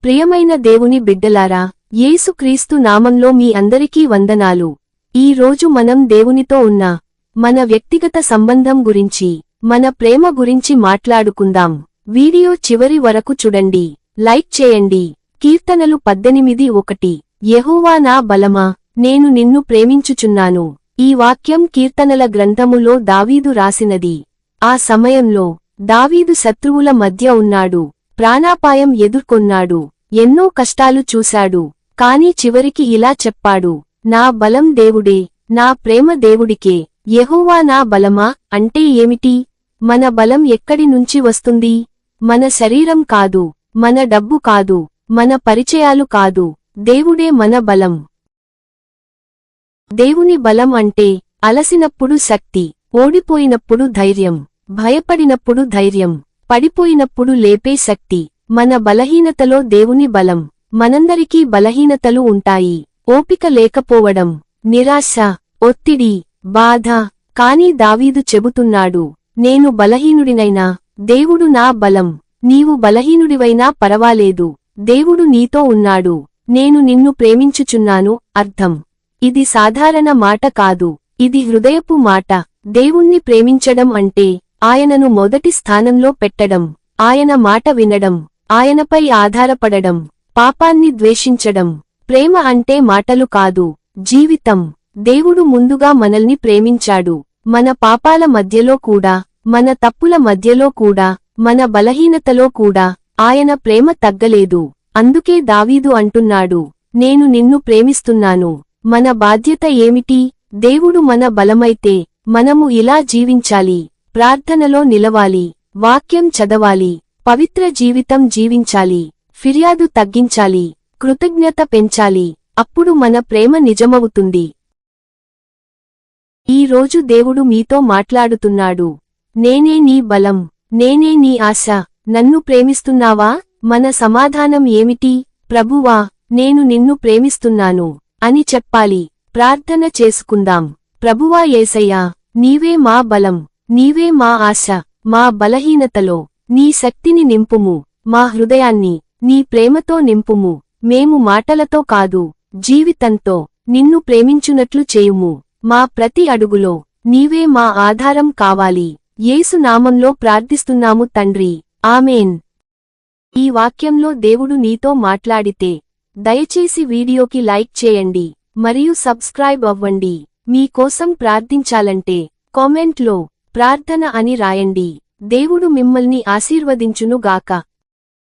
ప్రియమైన దేవుని బిడ్డలారా, యేసుక్రీస్తు నామంలో మీ అందరికీ వందనాలు. ఈ రోజు మనం దేవునితో ఉన్న మన వ్యక్తిగత సంబంధం గురించి, మన ప్రేమ గురించి మాట్లాడుకుందాం. వీడియో చివరి వరకు చూడండి, లైక్ చేయండి. కీర్తనలు 18:1 యెహోవా నా బలమా, నేను నిన్ను ప్రేమించుచున్నాను. ఈ వాక్యం కీర్తనల గ్రంథములో దావీదు రాసినది. ఆ సమయంలో దావీదు శత్రువుల మధ్య ఉన్నాడు, ప్రాణాపాయం ఎదుర్కొన్నాడు, ఎన్నో కష్టాలు చూశాడు. కాని చివరికి ఇలా చెప్పాడు, నా బలం దేవుడే, నా ప్రేమ దేవుడికే. యెహోవా నా బలమా అంటే ఏమిటి? మన బలం ఎక్కడి నుంచి వస్తుంది? మన శరీరం కాదు, మన డబ్బు కాదు, మన పరిచయాలు కాదు, దేవుడే మన బలం. దేవుని బలం అంటే అలసినప్పుడు శక్తి, ఓడిపోయినప్పుడు ధైర్యం, భయపడినప్పుడు ధైర్యం, పడిపోయినప్పుడు లేపే శక్తి. మన బలహీనతలో దేవుని బలం. మనందరికీ బలహీనతలు ఉంటాయి. ఓపిక లేకపోవడం, నిరాశ, ఒత్తిడి, బాధ. కాని దావీదు చెబుతున్నాడు, నేను బలహీనుడినైనా దేవుడు నా బలం. నీవు బలహీనుడివైనా పరవాలేదు, దేవుడు నీతో ఉన్నాడు. నేను నిన్ను ప్రేమించుచున్నాను అర్థం. ఇది సాధారణ మాట కాదు, ఇది హృదయపు మాట. దేవుణ్ణి ప్రేమించడం అంటే ఆయనను మొదటి స్థానంలో పెట్టడం, ఆయన మాట వినడం, ఆయనపై ఆధారపడడం, పాపాన్ని ద్వేషించడం. ప్రేమ అంటే మాటలు కాదు, జీవితం. దేవుడు ముందుగా మనల్ని ప్రేమించాడు. మన పాపాల మధ్యలో కూడా, మన తప్పుల మధ్యలో కూడా, మన బలహీనతలో కూడా ఆయన ప్రేమ తగ్గలేదు. అందుకే దావీదు అంటున్నాడు, నేను నిన్ను ప్రేమిస్తున్నాను. మన బాధ్యత ఏమిటి? దేవుడు మన బలమైతే మనము ఇలా జీవించాలి. ప్రార్థనలో నిలవాలి, వాక్యం చదవాలి, పవిత్ర జీవితం జీవించాలి, ఫిర్యాదు తగ్గించాలి, కృతజ్ఞత పెంచాలి. అప్పుడు మన ప్రేమ నిజమవుతుంది. ఈ రోజు దేవుడు మీతో మాట్లాడుతున్నాడు, నేనే నీ బలం, నేనే నీ ఆశ. నన్ను ప్రేమిస్తున్నావా? మన సమాధానం ఏమిటి? ప్రభువా, నేను నిన్ను ప్రేమిస్తున్నాను అని చెప్పాలి. ప్రార్థన చేసుకుందాం. ప్రభువా యేసయ్యా, నీవే మా బలం, నీవే మా ఆశ. మా బలహీనతలో నీ శక్తిని నింపుము, మా హృదయాన్ని నీ ప్రేమతో నింపుము. మేము మాటలతో కాదు, జీవితంతో నిన్ను ప్రేమించునట్లు చేయుము. మా ప్రతి అడుగులో నీవే మా ఆధారం కావాలి. యేసు నామంలో ప్రార్థిస్తున్నాము తండ్రి, ఆమేన్. ఈ వాక్యంలో దేవుడు నీతో మాట్లాడితే దయచేసి వీడియోకి లైక్ చేయండి మరియు సబ్స్క్రైబ్ అవ్వండి. మీకోసం ప్రార్థించాలంటే కామెంట్లో ప్రార్థన అని రాయండి. దేవుడు మిమ్మల్ని ఆశీర్వదించునుగాక.